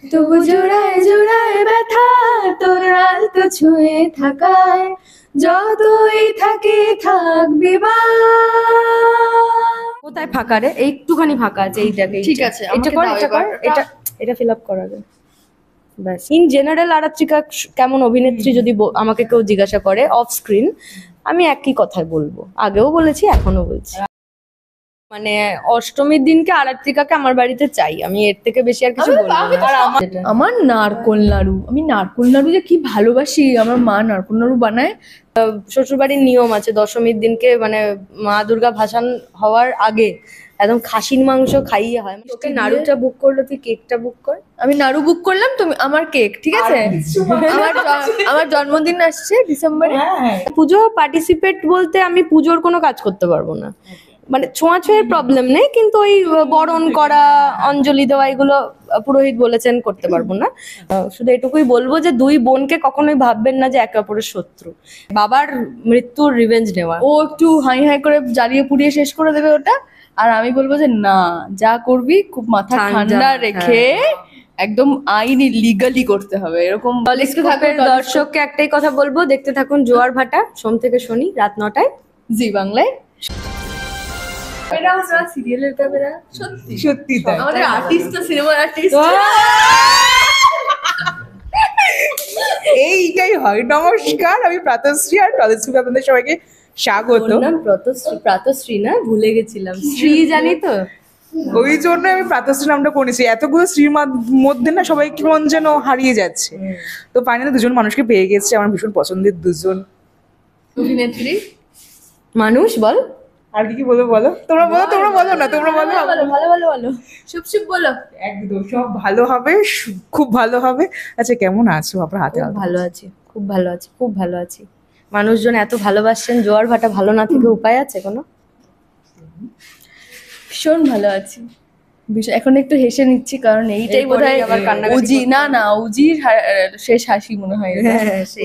তবু জোড়ায় জোড়ায় ব্যথা তোর আলতো ছুঁয়ে থাকায়, যতই থাকে থাকবি বা। কোথায় ফাঁকা রে? একটুখানি ফাঁকা আছে, এইটাকে। ঠিক আছে, এটা কর, এটা কর, এটা ফিল আপ করা যায়। ব্যাস। ইন জেনারেল আরাত্রিকা কেমন অভিনেত্রী যদি আমাকে কেউ জিজ্ঞাসা করে অফ স্ক্রিন, আমি একই কথাই বলবো, আগেও বলেছি এখনো বলছি। মানে অষ্টমীর দিনকে আরাত্রিকাকে আমার বাড়িতে চাই, আমি এর থেকে বেশি আর কিছু বলবো না। আর আমার নারকোল নাড়ু, আমি নারকোল নাড়ু যে কি ভালোবাসি। আমার মা নারকোল নাড়ু বানায়। শ্বশুরবাড়ির নিয়ম আছে দশমীর দিনকে, মানে মা দুর্গা ভাসান হওয়ার আগে একদম খাসির মাংস খাইয়ে হয়। তোকে নাড়ুটা বুক করলো, তুই কেকটা বুক কর। আমি নাড়ু বুক করলাম, তুমি আমার কেক, ঠিক আছে? আমার জন্মদিন আসছে ডিসেম্বরে। পুজো পার্টিসিপেট বলতে আমি পুজোর কোনো কাজ করতে পারবো না, মানে ছোঁয়াছুঁয়ের প্রবলেম নেই, কিন্তু ওই বরণ করা, অঞ্জলি দেওয়া, এগুলো পুরোহিত বলেছেন করতে পারবো না। শুধু এটুকুই বলবো যে দুই বোনকে কখনোই ভাববেন না যে একে অপরের শত্রু। বাবার মৃত্যুর রিভেঞ্জ নেওয়া। ও একটু হাই হাই করে জ্বালিয়ে পুড়িয়ে শেষ করে দেবে ওটা, আর আমি বলবো যে না, যা করবি খুব মাথা ঠান্ডা রেখে একদম আইনি লিগালি করতে হবে। এরকম দর্শককে একটাই কথা বলবো, দেখতে থাকুন জোয়ার ভাটা, সোম থেকে শনি রাত 9টায় জি বাংলায়। সিরিয়ালের ক্যামেরা সত্যি সত্যি তাই। আমাদের আর্টিস্ট তো সিনেমার আর্টিস্ট। এইটাই হয়। নমস্কার, আমি প্রাতশ্রী, আর প্রাতশ্রী আপনাদের সবাইকে স্বাগত। প্রাতশ্রী না, ভুলে গেছিলাম, শ্রী জানি তো, ওই জন্য আমি প্রাতশ্রী নামটা করেছি। এতগুলো স্ত্রীর মধ্যে না সবাই কেমন যেন হারিয়ে যাচ্ছে। তো ফাইনালি দুজন মানুষকে পেয়ে গেছে, আমার ভীষণ পছন্দের দুজন অভিনেত্রী। মানুষ বল, আর কি বলবো বলো? তোমরা বলো, তোমরা বলো না, তোমরা বলো। ভালো ভালো বলো, চুপ চুপ বলো। একদম সব ভালো হবে, খুব ভালো হবে। আচ্ছা, কেমন আছো? আপনার হাতে ভালো আছি, খুব ভালো আছি, খুব ভালো আছি। মানুষজন এত ভালোবাসছেন, জোয়ার ভাটা ভালো না থেকে উপায় আছে কোনো? ভীষণ ভালো আছি। এখন একটু হেসে নিচ্ছি, কারণ এইটাই বোধহয় উজি, না উজির শেষ হাসি মনে হয়।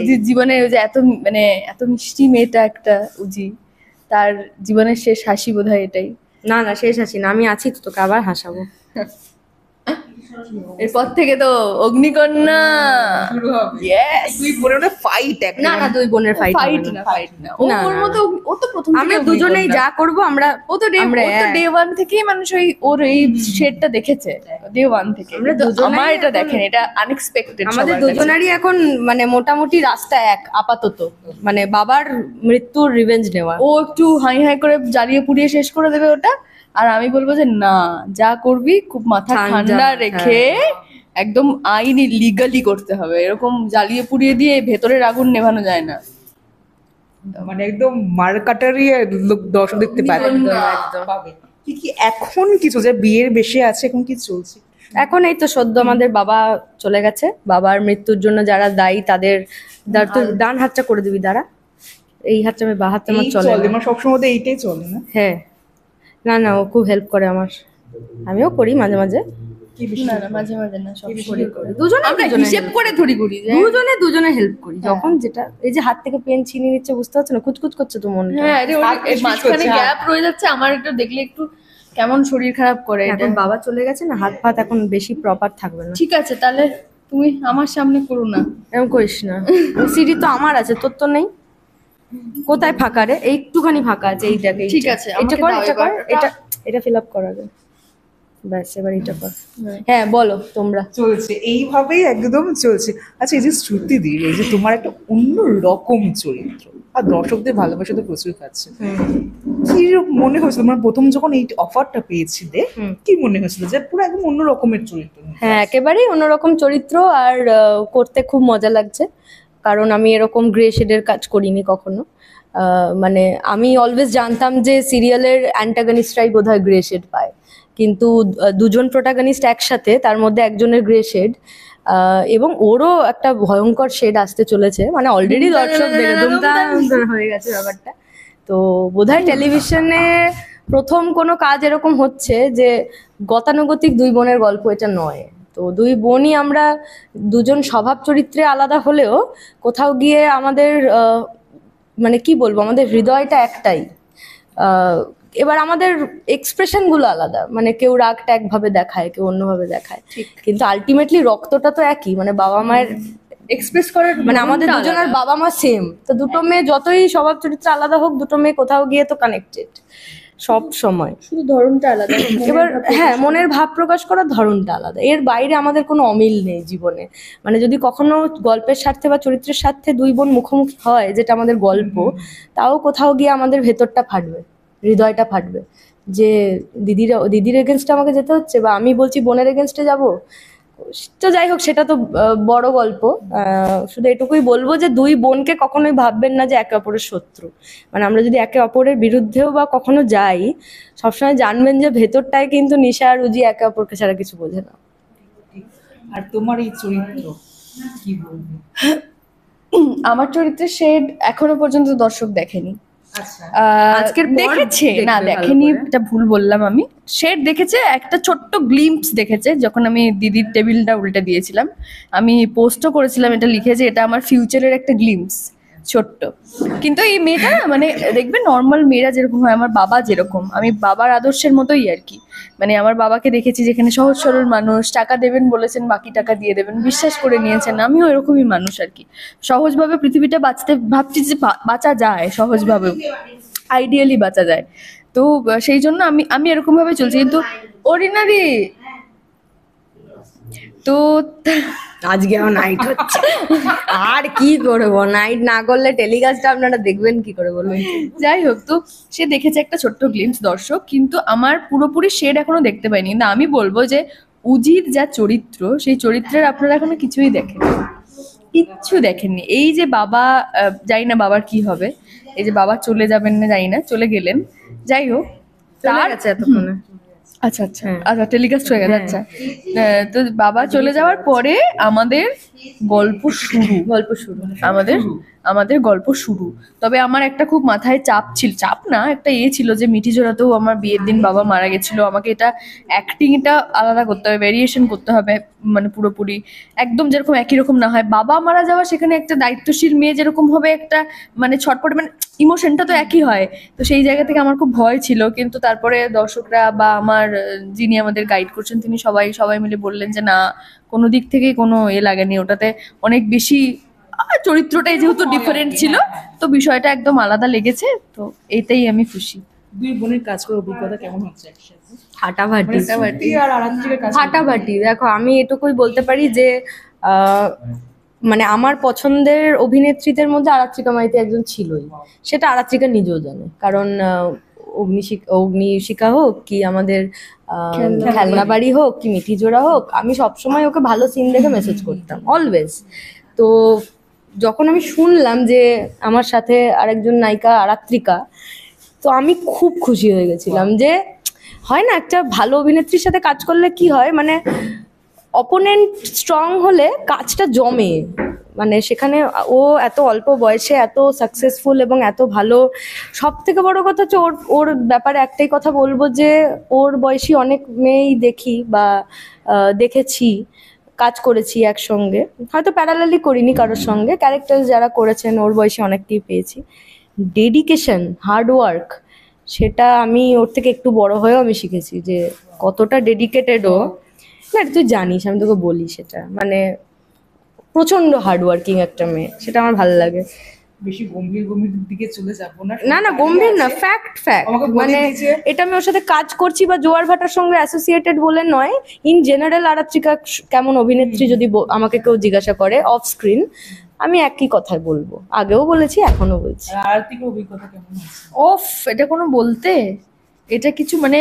উজির জীবনে ওই যে এত মিষ্টি মেয়েটা একটা উজি, তার জীবনের শেষ হাসি বোধহয় এটাই। না শেষ হাসি না, আমি আছি তো, তোকে আবার হাসাবো। এরপর থেকে তো অগ্নিকন্যা শুরু হবে। ইয়েস, দুই বোনের ফাইট। না দুই বোনের ফাইট না ওর মতো। ও তো প্রথম আমরা দুজনেই যা করব, ও তো ডে ওয়ান থেকেই মানুষ ওর এই শেডটা দেখেছে, ডে ওয়ান থেকে। আমার এটা দেখেন, এটা আনএক্সপেক্টেড। আমাদের দুজনেরই এখন মানে মোটামুটি রাস্তা এক আপাতত, মানে বাবার মৃত্যুর রিভেঞ্জ নেওয়া। ও একটু হাই হাই করে জ্বালিয়ে পুড়িয়ে শেষ করে দেবে ওটা, আর আমি বলবো যে না, যা করবি খুব মাথা ঠান্ডা রেখে একদম আইনি লিগালি করতে হবে। এরকম জ্বালিয়ে পুড়িয়ে দিয়ে ভেতরের আগুন নেভানো যায় না। মানে একদম মারকাটারি লোক দর্শক দেখতে পাবে। কি কি এখন কিছু যে বিয়ের বেশি আছে, এখন কি চলছে? এখন এই তো সদ্য আমাদের বাবা চলে গেছে, বাবার মৃত্যুর জন্য যারা দায়ী তাদের ডান হাতটা করে দিবি, দাঁড়া, এই হাতটা আমি বা হাতটা আমার চলে আমার সবসময় তো এইটাই চলে না। হ্যাঁ, না ও খুব হেল্প করে আমার, আমিও করি মাঝে মাঝে। না মাঝে মাঝে না, সব করি। দুজনে আমরা হিসেব করে ধরি করি, দুজনে হেল্প করি। যখন যেটা এই যে হাত থেকে পেন ছিনিয়ে নিচ্ছে, বুঝতে পারছো না, কুচকুচ করছে তো মন। হ্যাঁ, মাঝখানে গ্যাপ রয়ে যাচ্ছে, আমার এটা দেখলে একটু কেমন শরীর খারাপ করে। এখন বাবা চলে গেছে না, হাত ফাত এখন বেশি প্রপার থাকবে না। ঠিক আছে, তাহলে তুমি আমার সামনে করো না, এরকম করিস না। সিডি তো আমার আছে, তোর তো নেই। কোথায় ফাঁকা রে? একটুখানি ফাঁকা আছে, এইটাকে। ঠিক আছে, এটা কর, এটা ফিল আপ করা যায়। ব্যাস, এবার এটা কর। হ্যাঁ বলো, তোমরা। চলছে এইভাবেই, একদম চলছে। আচ্ছা, এই যে শ্রুতিদির, এই যে তোমার একটা অন্য রকম চরিত্র, আর দর্শকদের ভালোবাসা তো প্রচুর পাচ্ছে, কি মনে হয়েছিল তোমার প্রথম যখন এই অফারটা পেয়েছিলে? কি মনে হয়েছিল যে পুরো একদম অন্য রকমের চরিত্র? হ্যাঁ, একেবারেই অন্যরকম চরিত্র, আর করতে খুব মজা লাগছে, কারণ আমি এরকম গ্রে শেডের কাজ করিনি কখনো। মানে আমি অলওয়েজ জানতাম যে সিরিয়ালের অ্যান্টাগনিস্টরাই বোধহয় গ্রে শেড পায়, কিন্তু দুজন প্রোটাগনিস্ট একসাথে, তার মধ্যে একজনের গ্রে শেড, এবং ওরও একটা ভয়ঙ্কর শেড আসতে চলেছে, মানে অলরেডি দর্শক হয়ে গেছে ব্যাপারটা। তো বোধহয় টেলিভিশনে প্রথম কোনো কাজ এরকম হচ্ছে যে গতানুগতিক দুই বোনের গল্প এটা নয়। তো দুই বোনই আমরা দুজন স্বভাব চরিত্রে আলাদা হলেও কোথাও গিয়ে আমাদের মানে কি বলবো, আমাদের হৃদয়টা একটাই। এবার আমাদের এক্সপ্রেশন গুলো আলাদা, মানে কেউ রাগটা একভাবে দেখায়, কেউ অন্যভাবে দেখায়, কিন্তু আলটিমেটলি রক্তটা তো একই, মানে বাবা মায়ের এক্সপ্রেস করার মানে আমাদের দুজনের বাবা মা সেম, তো দুটো মেয়ে যতই স্বভাব চরিত্র আলাদা হোক, দুটো মেয়ে কোথাও গিয়ে তো কানেক্টেড সব সময়। শুধু ধরনটা আলাদা। এবার হ্যাঁ, মনের ভাব প্রকাশ করার ধরনটা আলাদা, এর বাইরে আমাদের কোনো অমিল নেই জীবনে। মানে যদি কখনো গল্পের স্বার্থে বা চরিত্রের স্বার্থে দুই বোন মুখোমুখি হয়, যেটা আমাদের গল্প, তাও কোথাও গিয়ে আমাদের ভেতরটা ফাটবে, হৃদয়টা ফাটবে, যে দিদির এগেনস্টে আমাকে যেতে হচ্ছে, বা আমি বলছি বোনের এগেনস্টে যাবো। তো যাই হোক, সেটা তো বড় গল্প। শুধু এটুকুই বলবো যে দুই বোনকে কখনোই ভাববেন না যে একে অপরের শত্রু। মানে আমরা যদি একে অপরের বিরুদ্ধেও বা কখনো যাই, সবসময় জানবেন যে ভেতরটায় কিন্তু নিশা আর উজি একে অপরকে ছাড়া কিছু বোঝে না। আর তোমার এই চরিত্র কি বলবো? আমার চরিত্রের শেড এখনো পর্যন্ত দর্শক দেখেনি। আচ্ছা, আজকের পর দেখেছে দেখবে না, ভালো দেখেনি, করে। এটা ভুল বললাম আমি। শেড দেখেছে, একটা ছোট্ট গ্লিম্পস দেখেছে যখন আমি দিদির টেবিলটা উল্টে দিয়েছিলাম। আমি পোস্টও করেছিলাম, এটা লিখেছে এটা আমার ফিউচারের একটা গ্লিম্পস, ছোট্ট। কিন্তু এই মেয়েটা না, মানে দেখবে নর্মাল মেয়েরা যেরকম হয়, আমার বাবা যেরকম, আমি বাবার আদর্শের মতোই আর কি। মানে আমার বাবাকে দেখেছি যেখানে সহজ সরল মানুষ, টাকা দেবেন বলেছেন বাকি টাকা দিয়ে দেবেন, বিশ্বাস করে নিয়েছেন। আমিও এরকমই মানুষ আর কি, সহজভাবে পৃথিবীটা বাঁচতে ভাবছি যে বাঁচা যায়, সহজভাবে আইডিয়ালি বাঁচা যায়। তো সেই জন্য আমি এরকম ভাবে চলছি। কিন্তু অর্ডিনারি তো আজকে আমার নাইট হচ্ছে, আর কি করবো, নাইট না করলে টেলিকাস্টটা আপনারা দেখবেন কি করে বলুন? যাই হোক, তো সে দেখেছে একটা ছোট্ট গ্লিম্পস দর্শক, কিন্তু আমার পুরোপুরি শেড এখনো দেখতে পাইনি। কিন্তু আমি বলবো যে উজির যা চরিত্র, সেই চরিত্রের আপনারা এখনো কিছুই দেখেননি, কিচ্ছু দেখেননি। এই যে বাবা, জানি না বাবার কি হবে, এই যে বাবা চলে যাবেন না জানি না, চলে গেলেন, যাই হোক চলে গেছে এতক্ষণে। আচ্ছা আচ্ছা আচ্ছা, টেলিকাস্ট হয়ে গেছে। আচ্ছা, তো বাবা চলে যাওয়ার পরে আমাদের গল্প শুরু আমাদের গল্প শুরু। তবে আমার একটা খুব মাথায় চাপ ছিল, চাপ না, একটা ছিল যে মিঠিজোড়াতেও আমার বিয়ের দিন বাবা মারা গেছিল, আমাকে এটা অ্যাক্টিংটা আলাদা করতে হবে, ভেরিয়েশন করতে হবে, মানে পুরোপুরি একদম যেরকম একই রকম না হয়। বাবা মারা যাওয়া, সেখানে একটা দায়িত্বশীল মেয়ে যেরকম হবে, একটা মানে ছটপটে, মানে ইমোশনটা তো একই হয়। তো সেই জায়গা থেকে আমার খুব ভয় ছিল, কিন্তু তারপরে দর্শকরা বা আমার যিনি আমাদের গাইড করছেন, তিনি সবাই মিলে বললেন যে না, কোনো দিক থেকেই কোনো লাগেনি, ওটাতে অনেক বেশি চরিত্রটাই যেহেতু ডিফারেন্ট ছিল, তো বিষয়টা একদম আলাদা লেগেছে। তো এইটাই আমি খুশি। দুই বোনের কাজ করে অভিজ্ঞতা কেমন হচ্ছে একসাথে? ফাটাফাটি। ফাটাফাটি। আর আরাত্রিকের কাজ ফাটাফাটি। দেখো, আমি এটুকুই বলতে পারি যে মানে আমার পছন্দের অভিনেত্রীদের মধ্যে আরাত্রিকা মাইতি একজন ছিলই, সেটা আরাত্রিকা নিজেও জানে। কারণ অগ্নিশিখা হোক কি আমাদের খেলনা বাড়ি হোক কি মিঠিজোড়া হোক, আমি সবসময় ওকে ভালো সিন দেখে মেসেজ করতাম অলওয়েজ। তো যখন আমি শুনলাম যে আমার সাথে আরেকজন নায়িকা আরাত্রিকা, তো আমি খুব খুশি হয়ে গেছিলাম। যে হয় না, একটা ভালো অভিনেত্রীর সাথে কাজ করলে কি হয়, মানে অপোনেন্ট স্ট্রং হলে কাজটা জমে। মানে সেখানে ও এত অল্প বয়সে এত সাকসেসফুল এবং এত ভালো। সব থেকে বড় কথা হচ্ছে ওর ব্যাপারে একটাই কথা বলবো, যে ওর বয়সী অনেক মেয়েই দেখি বা দেখেছি, কাজ করেছি একসঙ্গে, হয়তো প্যারালালি করিনি কারোর সঙ্গে, ক্যারেক্টার যারা করেছেন ওর বয়সে অনেককেই পেয়েছি। ডেডিকেশন, হার্ড ওয়ার্ক, সেটা আমি ওর থেকে একটু বড় হয়েও আমি শিখেছি যে কতটা ডেডিকেটেড ও। না, তুই জানিস, আমি তোকে বলি সেটা, মানে প্রচন্ড হার্ডওয়ার্কিং একটা মেয়ে, সেটা আমার ভালো লাগে। বেশি গম্ভীর দিকে চলে যাবো না। না গম্ভীর না, ফ্যাক্ট মানে এটা আমি ওর সাথে কাজ করছি বা জোয়ার ভাটার সঙ্গে অ্যাসোসিয়েটেড বলে নয়, ইন জেনারেল আরাত্রিকা কেমন অভিনেত্রী যদি আমাকে কেউ জিজ্ঞাসা করে অফ স্ক্রিন, আমি একই কথাই বলবো, আগেও বলেছি এখনো বলছি। আরতির অভিজ্ঞতা কেমন হচ্ছে? ওফ, এটা কোনো বলতে, এটা কিছু মানে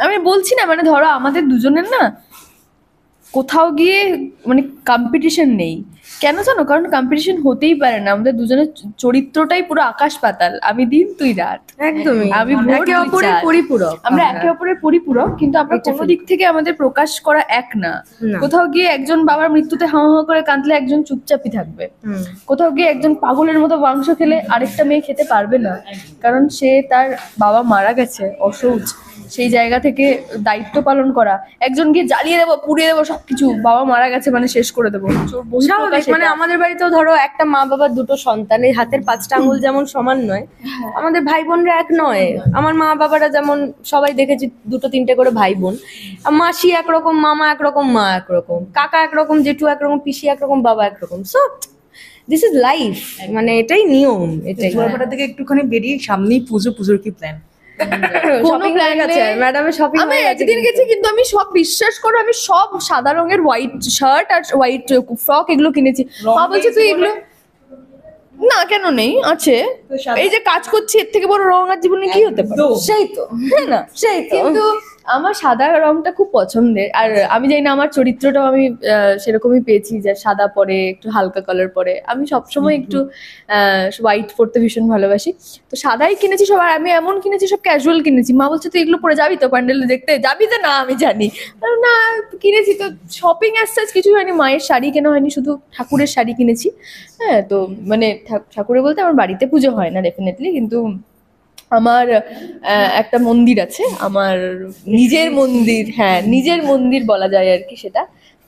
আমি বলছি না, মানে ধরো আমাদের দুজনের না কোথাও গিয়ে মানে কম্পিটিশন নেই। কেন জানো? কারণ কম্পিটিশন হতেই পারে না, আমাদের দুজনের চরিত্রটাই পুরো আকাশ পাতাল। আমি দিন, তুই রাত, একদমই আমি ভোর, একে তুই অপরের চাঁদ। পরিপূরক, আমরা একে অপরের পরিপূরক, কিন্তু আমরা এটা কোনো দিক থেকে আমাদের প্রকাশ করা এক না। না। কোথাও গিয়ে একজন বাবার মৃত্যুতে হাঁ হাঁ করে কাঁদলে একজন চুপচাপই থাকবে, কোথাও গিয়ে একজন পাগলের মতো মাংস খেলে আরেকটা মেয়ে খেতে পারবে না, কারণ সে তার বাবা মারা গেছে অসহ্য। সেই জায়গা থেকে দায়িত্ব পালন করা, একজন গিয়ে জ্বালিয়ে দেবো পুড়িয়ে দেবো সবকিছু, বাবা মারা গেছে মানে শেষ করে দেবো, স্বাভাবিক, মানে আমাদের বাড়িতেও ধরো একটা মা বাবার দুটো সন্তান, এই হাতের 5টা আঙুল যেমন সমান নয়, আমাদের ভাই বোনরা এক নয়। আমার মা বাবারা যেমন সবাই দেখেছি 2-3টে করে ভাই বোন, মাসি একরকম, মামা একরকম, মা একরকম, কাকা একরকম, জেঠু একরকম, পিসি একরকম, বাবা একরকম। সো দিস ইজ লাইফ, মানে এটাই নিয়ম, এটাই। চুয়াপাড়া থেকে একটুখানি বেরিয়ে সামনেই পুজোর কি প্ল্যান? কোনো প্ল্যান আছে ম্যাডামের শপিং? আমি একদিন গেছি কিন্তু আমি সব, বিশ্বাস করো, আমি সব সাদা রঙের হোয়াইট শার্ট আর হোয়াইট ফ্রক এগুলো কিনেছি। মা বলছে তুই এগুলো, না কেন নেই, আছে, এই যে কাজ করছি এর থেকে বড় রং আর জীবনে কি হতে পারে? সেই তো, হ্যাঁ না, সেই তো। কিন্তু আমার সাদা রংটা খুব পছন্দের, আর আমি জানি না আমার চরিত্রটাও আমি সেরকমই পেয়েছি, যে সাদা পরে একটু হালকা কালার পরে, আমি সবসময় একটু হোয়াইট পরতে ভীষণ ভালোবাসি, তো সাদাই কিনেছি সব। আর আমি এমন কিনেছি সব ক্যাজুয়াল কিনেছি। মা বলছে তুই এগুলো পরে যাবি তো প্যান্ডেলে দেখতে? যাবি তো? না আমি জানি না, কিনেছি তো। শপিং অ্যাজ সাচ কিছু হয়নি, মায়ের শাড়ি কেনা হয়নি, শুধু ঠাকুরের শাড়ি কিনেছি। হ্যাঁ, তো মানে ঠাকুরের বলতে আমার বাড়িতে পুজো হয় না ডেফিনেটলি, কিন্তু আমার একটা মন্দির আছে, আমার নিজের মন্দির, হ্যাঁ নিজের মন্দির বলা যায় আর কি সেটা।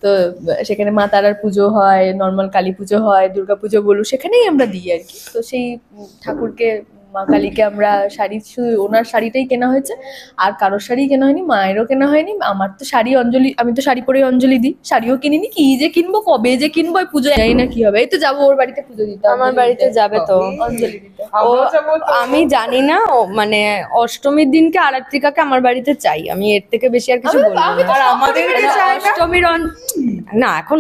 তো সেখানে মা তারার পুজো হয়, নর্মাল কালী পুজো হয়, দুর্গা পুজো বলু, সেখানেই আমরা দিই আর কি। তো সেই ঠাকুরকে, মা কালীকে আমরা শাড়ি, শুধু ওনার শাড়িটাই কেনা হয়েছে, আর কারোর শাড়ি কেনা হয়নি, মায়েরও কেনা হয়নি। আমার তো শাড়ি অঞ্জলি, আমি তো শাড়ি পরেই অঞ্জলি দিই, শাড়িও কিনিনি। কি যে কিনবো, কবে যে কিনবো, ওই পুজো জানি না কি হবে। এই তো যাবো ওর বাড়িতে পুজো দিতে, আমার বাড়িতে যাবে তো অঞ্জলি দিতে। আমি জানি না, মানে অষ্টমীর দিনকে আরাত্রিকাকে আমার বাড়িতে চাই, আমি এর থেকে বেশি আর কিছু বলবো না। আর আমাদের অষ্টমীর না, এখন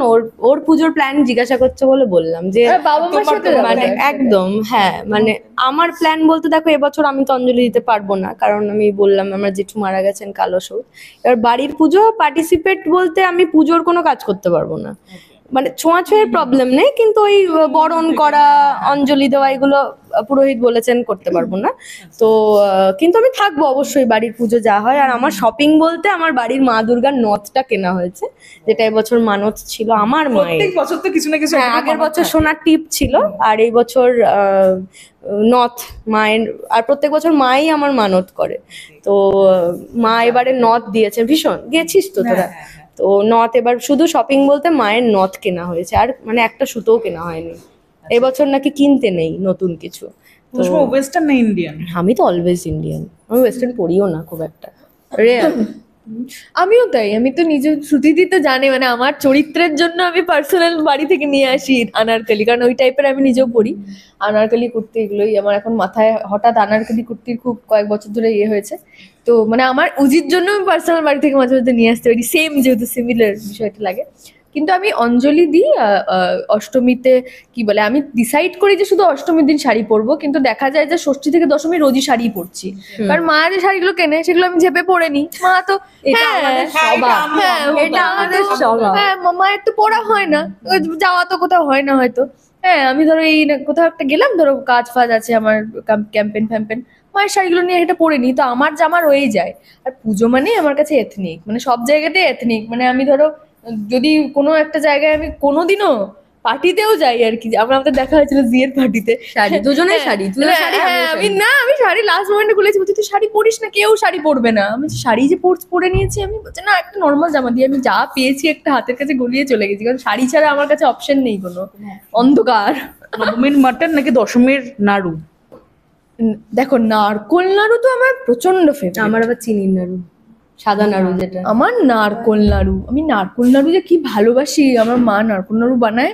ওর পুজোর প্ল্যান জিজ্ঞাসা করছে বলে বললাম যে বাবা মার সাথে যাবো, মানে হ্যাঁ, একদম, হ্যাঁ মানে আমার প্ল্যান বলতে দেখো, এবছর আমি তো অঞ্জলি দিতে পারবো না, কারণ আমি বললাম আমার জেঠু মারা গেছেন কালো সৌদ। এবার বাড়ির পুজো পার্টিসিপেট বলতে আমি পুজোর কোনো কাজ করতে পারবো না, মানে ছোঁয়াছুঁয়ের প্রবলেম নেই, কিন্তু ওই বরণ করা, অঞ্জলি দেওয়া, এগুলো পুরোহিত বলেছেন করতে পারবো না। তো কিন্তু আমি থাকবো অবশ্যই, বাড়ির পুজো যা হয়। আর আমার শপিং বলতে আমার বাড়ির মা দুর্গার নথটা কেনা হয়েছে, যেটা এবছর মানত ছিল আমার মায়ের। প্রত্যেক বছর তো কিছু না কিছু হ্যাঁ, আগের বছর সোনার টিপ ছিল, আর এই বছর নথ মায়ের। আর প্রত্যেক বছর মাই আমার মানত করে, তো মা এবারে নথ দিয়েছে। ভীষণ গেছিস তো তোরা? তো নথ, এবার শুধু শপিং বলতে মায়ের নথ কেনা হয়েছে, আর মানে একটা সুতোও কেনা হয়নি। এবছর নাকি কিনতে নেই নতুন কিছু। তো ওয়েস্টার্ন না ইন্ডিয়ান? আমি তো অলওয়েজ ইন্ডিয়ান, আমি ওয়েস্টার্ন পরিও না খুব একটা, রেয়ার। আমিও তাই, আমি তো নিজে, শ্রুতিদি তো জানে, মানে আমার চরিত্রের জন্য আমি পার্সোনাল বাড়ি থেকে নিয়ে আসি আনারকলি, কারণ ওই টাইপের আমি নিজেও পরি। আনারকলি কুর্তি এগুলোই আমার এখন মাথায়, হঠাৎ আনারকলি কুর্তির খুব কয়েক বছর ধরে ইয়ে হয়েছে। তো মানে আমার উজির জন্য আমি পার্সোনাল বাড়ি থেকে মাঝে মাঝে নিয়ে আসতে পারি, সেম যেহেতু সিমিলার বিষয়টা লাগে। কিন্তু আমি অঞ্জলি দিই অষ্টমীতে, কি বলে, আমি ডিসাইড করি যে শুধু অষ্টমীর দিন শাড়ি পরবো, কিন্তু দেখা যায় যে ষষ্ঠী থেকে দশমী রোজই শাড়ি পরছি, কারণ মা যে শাড়িগুলো কেনে সেগুলো আমি ঝেপে পরে নি। মা তো, মায়ের তো পড়া হয় না, যাওয়া তো কোথাও হয় না হয়তো। হ্যাঁ, আমি ধরো এই কোথাও একটা গেলাম, ধরো কাজ ফাজ আছে আমার, ক্যাম্পেন ফ্যাম্পেন, মায়ের শাড়িগুলো নিয়ে এটা পরে নিই, তো আমার জামা রয়ে যায়। আর পুজো মানে আমার কাছে এথনিক, মানে সব জায়গাতেই এথনিক। মানে আমি ধরো যদি কোনো একটা জায়গায় আমি কোনোদিনও পার্টিতেও যাই আর কি, আমাদের দেখা হয়েছিল জিয়ের পার্টিতে, শাড়ি দুজনেই শাড়ি, তুই শাড়ি, হ্যাঁ আমি শাড়ি লাস্ট মোমেন্টে বলেছি, বলছি তুই শাড়ি পরিস না, কেউ শাড়ি পরবে না। আমি শাড়ি যে পরে নিয়েছি, আমি বলছি না একটা নর্মাল জামা দিয়ে আমি যা পেয়েছি একটা হাতের কাছে গলিয়ে চলে গেছি, কারণ শাড়ি ছাড়া আমার কাছে অপশন নেই কোনো, অন্ধকার। নবমীর মাটন নাকি দশমীর নাড়ু? দেখো, নারকোল নাড়ু তো আমার প্রচন্ড ফেভারিট। আমার আবার চিনির নাড়ু, সাদা নাড়ু যেটা। আমার নারকোল নাড়ু, আমি নারকোল নাড়ু যে কি ভালোবাসি। আমার মা নারকোল নাড়ু বানায়,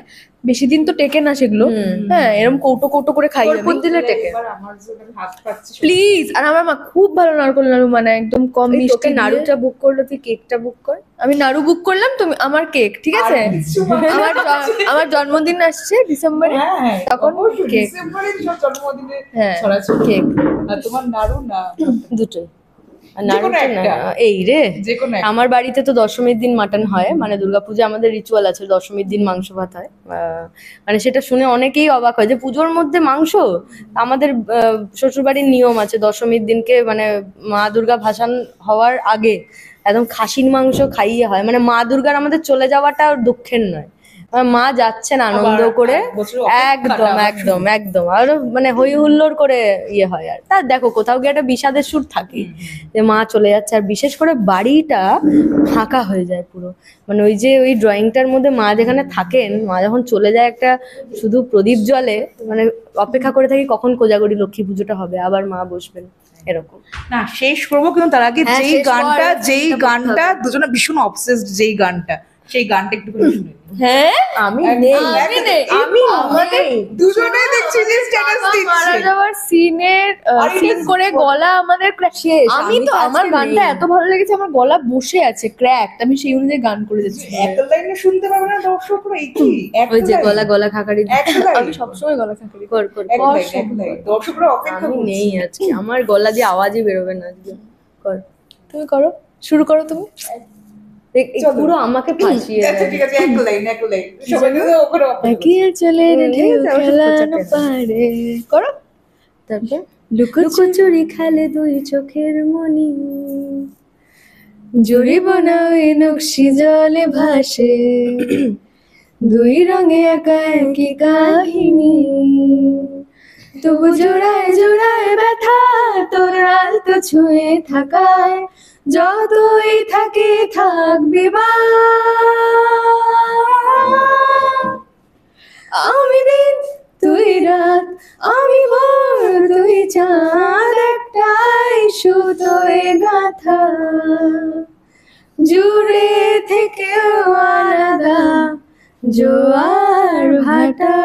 বেশি দিন তো টেকে না সেগুলো, হ্যাঁ এরকম কৌটো কৌটো করে খাই, দিলে টেকে প্লিজ। আর আমার মা খুব ভালো নারকোল নাড়ু বানায়, একদম কম মিষ্টি। নাড়ুটা বুক করলো, তুই কেকটা বুক কর। আমি নাড়ু বুক করলাম, তুমি আমার কেক, ঠিক আছে? আমার জন্মদিন আসছে ডিসেম্বরে, তখন কেক, হ্যাঁ কেক। আর তোমার নাড়ু না দুটোই। এই রে, আমার বাড়িতে তো দশমীর দিন মাটন হয়, মানে দুর্গাপূজা আমাদের রিচুয়াল আছে, দশমীর দিন মাংস ভাত হয়। মানে সেটা শুনে অনেকেই অবাক হয় যে পুজোর মধ্যে মাংস। আমাদের শ্বশুরবাড়ির নিয়ম আছে, দশমীর দিনকে মানে মা দুর্গা ভাসান হওয়ার আগে একদম খাসির মাংস খাইয়ে হয়, মানে মা দুর্গার আমাদের চলে যাওয়াটা দুঃখের নয়, আমার মা যাচ্ছেন আনন্দ আবার করে, এক বছর অপেক্ষাটা একদম আবার একদম একদম, আর মানে হই হুল্লোড় করে ইয়ে হয়। আর তার দেখো কোথাও গিয়ে একটা বিষাদের সুর থাকে যে মা চলে যাচ্ছে, আর বিশেষ করে বাড়িটা ফাঁকা হয়ে যায় পুরো। মানে ওই যে ওই ড্রয়িংটার মধ্যে মা যেখানে থাকেন, মা যখন চলে যায় একটা শুধু প্রদীপ জ্বলে, মানে অপেক্ষা করে থাকি কখন কোজাগরি লক্ষ্মী পুজোটা হবে, আবার মা বসবেন এরকম। না শেষ করবো, কিন্তু তার আগে হ্যাঁ, যেই শেষ কর, গানটা শেষটা করতে হবে। দুজনে ভীষণ অবসেসড, যেই গানটা, সেই গানটা একটু করে শুনে নিই। হ্যাঁ আমি একদম, নেই, একদম। আমি আমাদের নেই। দুজনেই দেখছি যে স্ট্যাটাস বাবা মারা দিচ্ছে। যাওয়ার সিনের আর এটা সিন করে গলা আমাদের শেষ, আমি তো আজকে আমার গানটা নেই। এত ভালো লেগেছে, আমার গলা বসে আছে ক্র্যাকড, আমি সেই অনুযায়ী গান করে যাচ্ছি। এক লাইনে শুনতে পারবে না দর্শকরা, এই কি এক ওই যে লাইন? গলা গলা খাকারি এক লাইন? আমি সবসময় গলা খাকারি কর কর এক কর। লাইন, এক লাইন। দর্শকরা অপেক্ষা আমি করছে। নেই আজকে, আমার গলা দিয়ে আওয়াজই বেরোবে না আজকে। কর। তুমি করো, শুরু করো তুমি। চলো। পুরো আমাকে ফাঁসিয়ে আচ্ছা দেয়। ঠিক আছে, এক লাইন, এক লাইন। সবাই কিন্তু ওপরে অপেক্ষা করছে। এগিয়ে চলে ঢেউ যাও, সব খেলানো খোঁচাতে। পারে। করো। তারপর লুকোচুরি লুকোচুরি খেলে দুই চোখের মনি, জুড়ি বোনাই নকশি জলে ভাসে, দুই রঙে একা একই কাহিনী, তবু জোড়ায় জোড়ায় ব্যথা, তোর আলতো ছুঁয়ে থাকায় যতই থাকে থাকবি বা। আমি দিন তুই রাত, আমি ভোর তুই চাঁদ, একটাই সুতোয় গাঁথা, জুড়ে থেকেও আলাদা জোয়ার ভাটা,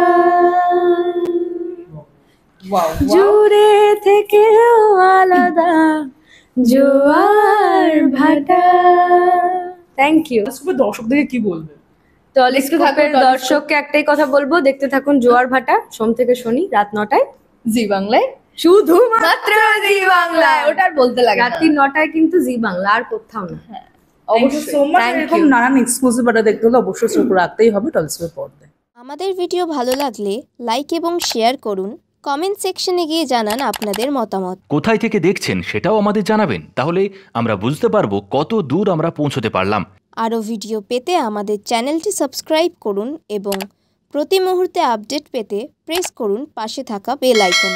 Wow, wow. জুড়ে থেকেও আলাদা জোয়ার ভাটা। Thank you. আসলে দর্শকদেরকে কি বলবে? টলিস্কোপের দর্শককে একটাই কথা বলবো, দেখতে থাকুন জোয়ার ভাটা, সোম থেকে শনি রাত 9টায়, জি বাংলায়, শুধু মাত্র জি বাংলায়। ওটা আর বলতে লাগে না। রাত্রি 9টায় কিন্তু জি বাংলা, আর কোথাও না। অবশ্যই সো মাচ। Thank এরকম you. নানান এক্সক্লুসিভ আড্ডা দেখতে হলে অবশ্যই চোখ রাখতেই হবে টলিস্কোপের পর্দায়। আমাদের ভিডিও ভালো লাগলে লাইক এবং শেয়ার করুন, কমেন্ট সেকশনে গিয়ে জানান আপনাদের মতামত। কোথায় থেকে দেখছেন সেটাও আমাদের জানাবেন, তাহলে আমরা বুঝতে পারবো কত দূর আমরা পৌঁছতে পারলাম। আরও ভিডিও পেতে আমাদের চ্যানেলটি সাবস্ক্রাইব করুন এবং প্রতি মুহূর্তে আপডেট পেতে প্রেস করুন পাশে থাকা বেল আইকন।